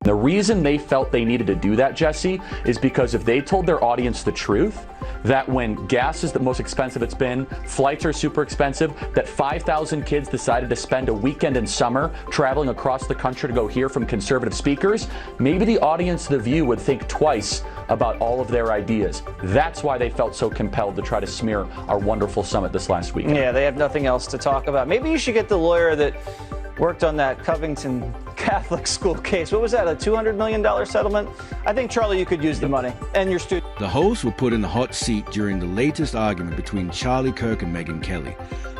The reason they felt they needed to do that, Jesse, is because if they told their audience the truth, that when gas is the most expensive it's been, flights are super expensive, that 5,000 kids decided to spend a weekend in summer traveling across the country to go hear from conservative speakers, maybe the audience of The View would think twice about all of their ideas. That's why they felt so compelled to try to smear our wonderful summit this last weekend. Yeah, they have nothing else to talk about. Maybe you should get the lawyer that worked on that Covington Catholic school case. What was that, a $200 million settlement? I think, Charlie, you could use the money and your student. The hosts were put in the hot seat during the latest argument between Charlie Kirk and Megyn Kelly,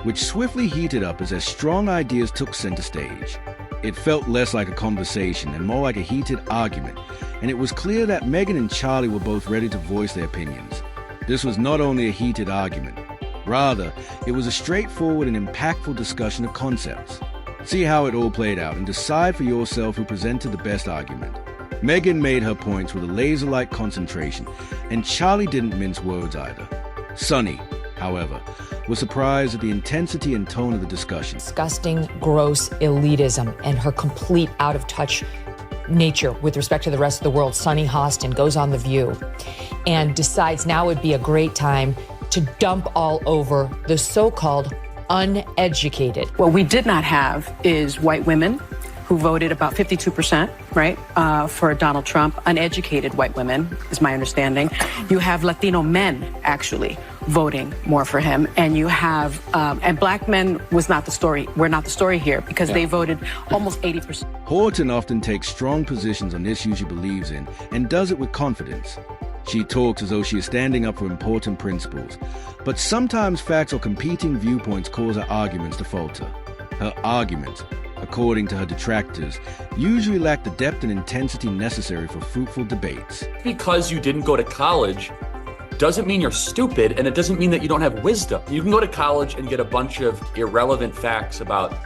which swiftly heated up as their strong ideas took center stage. It felt less like a conversation and more like a heated argument, and it was clear that Megyn and Charlie were both ready to voice their opinions. This was not only a heated argument, rather, it was a straightforward and impactful discussion of concepts. See how it all played out and decide for yourself who presented the best argument. Megyn made her points with a laser-like concentration, and Charlie didn't mince words either. Sunny, however, was surprised at the intensity and tone of the discussion. Disgusting, gross elitism and her complete out-of-touch nature with respect to the rest of the world. Sunny Hostin goes on The View and decides now would be a great time to dump all over the so-called uneducated. What we did not have is white women who voted about 52%, right, for Donald Trump. Uneducated white women, is my understanding. You have Latino men, actually, voting more for him. And you have, and black men was not the story. We're not the story here because they voted almost 80%. Horton often takes strong positions on issues she believes in and does it with confidence. She talks as though she is standing up for important principles, but sometimes facts or competing viewpoints cause her arguments to falter. Her arguments, according to her detractors, usually lack the depth and intensity necessary for fruitful debates. Because you didn't go to college doesn't mean you're stupid, and it doesn't mean that you don't have wisdom. You can go to college and get a bunch of irrelevant facts about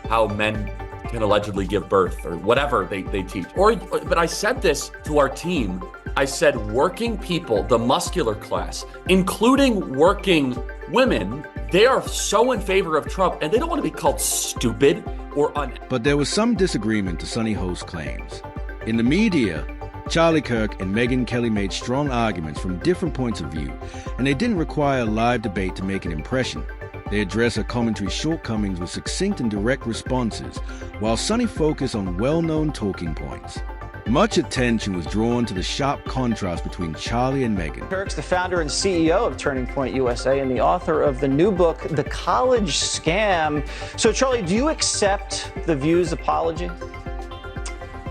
how men can allegedly give birth or whatever they teach. But I said this to our team. I said working people, the muscular class, including working women, they are so in favor of Trump and they don't want to be called stupid or But there was some disagreement to Sunny Host's claims. In the media, Charlie Kirk and Megyn Kelly made strong arguments from different points of view, and they didn't require a live debate to make an impression. They address her commentary's shortcomings with succinct and direct responses, while Sunny focused on well-known talking points. Much attention was drawn to the sharp contrast between Charlie and Megyn. Kirk's the founder and CEO of Turning Point USA and the author of the new book, The College Scam. So, Charlie, do you accept The View's apology?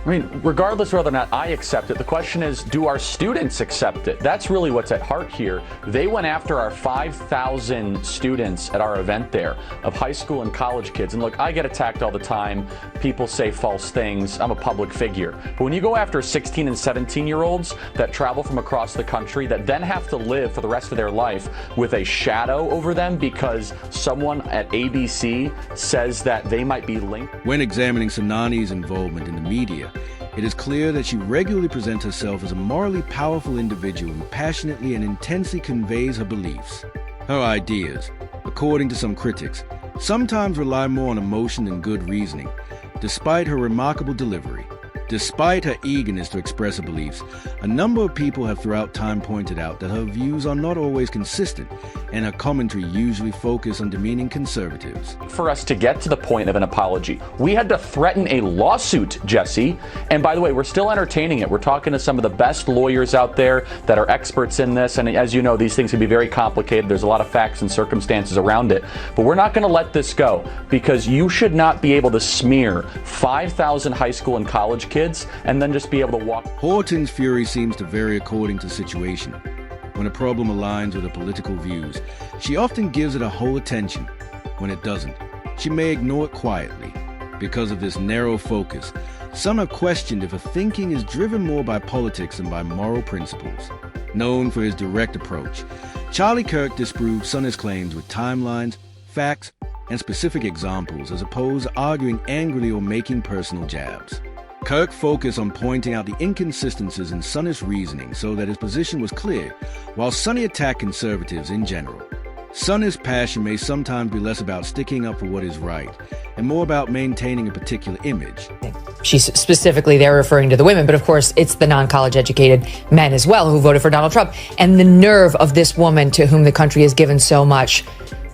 I mean, regardless of whether or not I accept it, the question is, do our students accept it? That's really what's at heart here. They went after our 5,000 students at our event there of high school and college kids. And look, I get attacked all the time. People say false things. I'm a public figure. But when you go after 16 and 17-year-olds that travel from across the country that then have to live for the rest of their life with a shadow over them because someone at ABC says that they might be linked. When examining Sunany's involvement in the media, it is clear that she regularly presents herself as a morally powerful individual who passionately and intensely conveys her beliefs. Her ideas, according to some critics, sometimes rely more on emotion than good reasoning, despite her remarkable delivery. Despite her eagerness to express her beliefs, a number of people have throughout time pointed out that her views are not always consistent, and her commentary usually focuses on demeaning conservatives. For us to get to the point of an apology, we had to threaten a lawsuit, Jesse. And by the way, we're still entertaining it. We're talking to some of the best lawyers out there that are experts in this. And as you know, these things can be very complicated. There's a lot of facts and circumstances around it. But we're not going to let this go because you should not be able to smear 5,000 high school and college kids and then just be able to walk. Horton's fury seems to vary according to the situation. When a problem aligns with her political views, she often gives it her whole attention. When it doesn't, she may ignore it quietly. Because of this narrow focus, some have questioned if her thinking is driven more by politics than by moral principles. Known for his direct approach, Charlie Kirk disproved Sunny's claims with timelines, facts, and specific examples as opposed to arguing angrily or making personal jabs. Kirk focused on pointing out the inconsistencies in Sunny's reasoning so that his position was clear, while Sunny attacked conservatives in general. Sunny's passion may sometimes be less about sticking up for what is right and more about maintaining a particular image. She's specifically there referring to the women, but of course it's the non-college educated men as well who voted for Donald Trump. And the nerve of this woman to whom the country has given so much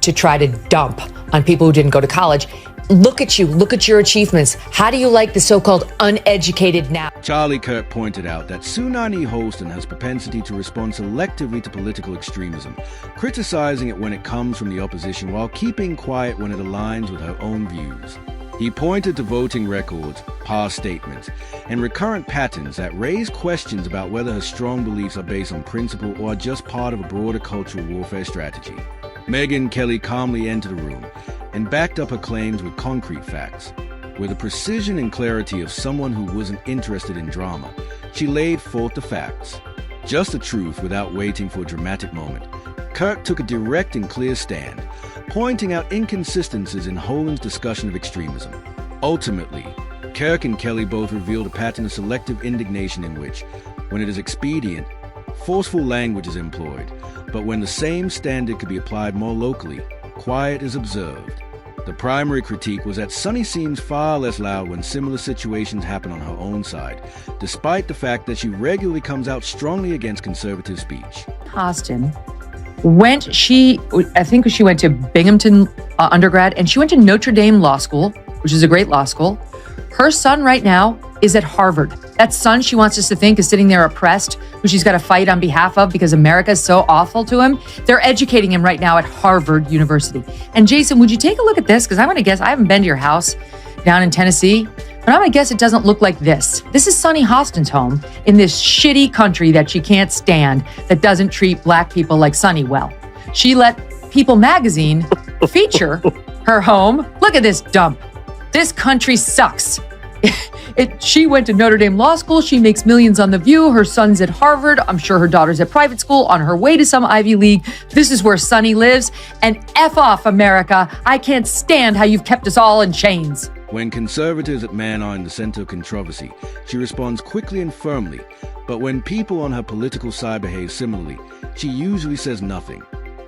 to try to dump on people who didn't go to college. Look at you. Look at your achievements. How do you like the so-called uneducated now? Charlie Kirk pointed out that Sunny Hostin has propensity to respond selectively to political extremism, criticizing it when it comes from the opposition while keeping quiet when it aligns with her own views. He pointed to voting records, past statements, and recurrent patterns that raise questions about whether her strong beliefs are based on principle or are just part of a broader cultural warfare strategy. Megyn Kelly calmly entered the room and backed up her claims with concrete facts. With the precision and clarity of someone who wasn't interested in drama, she laid forth the facts. Just the truth without waiting for a dramatic moment. Kirk took a direct and clear stand, pointing out inconsistencies in Holin's discussion of extremism. Ultimately, Kirk and Kelly both revealed a pattern of selective indignation in which, when it is expedient, forceful language is employed, but when the same standard could be applied more locally, quiet is observed. The primary critique was that Sunny seems far less loud when similar situations happen on her own side, despite the fact that she regularly comes out strongly against conservative speech. Hostin I think she went to Binghamton undergrad, and she went to Notre Dame Law School, which is a great law school. Her son right now is at Harvard. That son she wants us to think is sitting there oppressed, who she's got to fight on behalf of because America is so awful to him. They're educating him right now at Harvard University. And Jason, would you take a look at this? Because I'm going to guess, I haven't been to your house down in Tennessee, but I'm going to guess it doesn't look like this. This is Sunny Hostin's home in this shitty country that she can't stand, that doesn't treat black people like Sunny well. She let People magazine feature her home. Look at this dump. This country sucks. She went to Notre Dame Law School. She makes millions on The View. Her son's at Harvard. I'm sure her daughter's at private school on her way to some Ivy League. This is where Sunny lives. And F off, America. I can't stand how you've kept us all in chains. When conservatives at Man are in the center of controversy, she responds quickly and firmly. But when people on her political side behave similarly, she usually says nothing.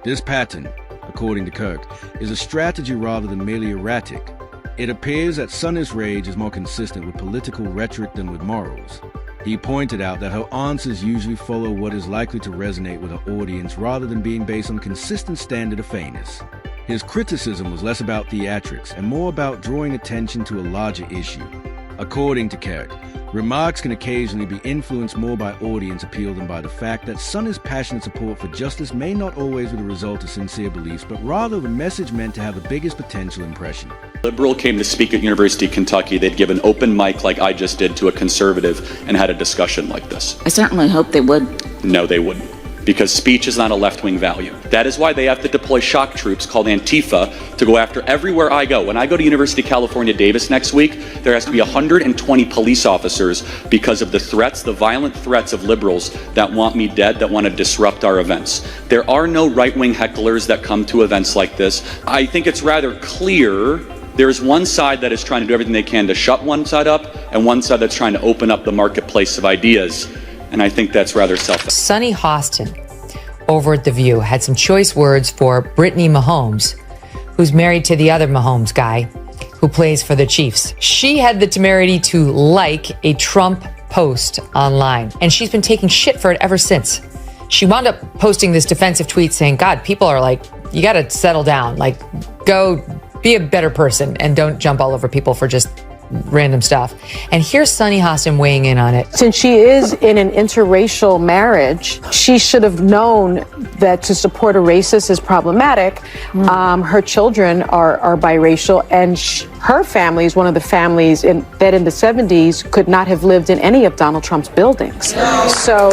This pattern, according to Kirk, is a strategy rather than merely erratic. It appears that Sunny's rage is more consistent with political rhetoric than with morals. He pointed out that her answers usually follow what is likely to resonate with her audience rather than being based on a consistent standard of fairness. His criticism was less about theatrics and more about drawing attention to a larger issue. According to Kirk, remarks can occasionally be influenced more by audience appeal than by the fact that Sunny's passionate support for justice may not always be the result of sincere beliefs, but rather the message meant to have the biggest potential impression. Liberal came to speak at University of Kentucky, they'd give an open mic like I just did to a conservative and had a discussion like this. I certainly hope they would. No, they wouldn't. Because speech is not a left-wing value. That is why they have to deploy shock troops called Antifa to go after everywhere I go. When I go to University of California, Davis next week, there has to be 120 police officers because of the threats, the violent threats of liberals that want me dead, that want to disrupt our events. There are no right-wing hecklers that come to events like this. I think it's rather clear there's one side that is trying to do everything they can to shut one side up, and one side that's trying to open up the marketplace of ideas. And I think that's rather selfish. Sunny Hostin over at The View had some choice words for Brittany Mahomes, who's married to the other Mahomes guy who plays for the Chiefs. She had the temerity to like a Trump post online, and she's been taking shit for it ever since. She wound up posting this defensive tweet saying, God, people are like, you got to settle down. Like, go be a better person and don't jump all over people for just random stuff. And here's Sunny Hostin weighing in on it. Since she is in an interracial marriage, she should have known that to support a racist is problematic. Her children are biracial, and her family is one of the families that in the 70s could not have lived in any of Donald Trump's buildings. So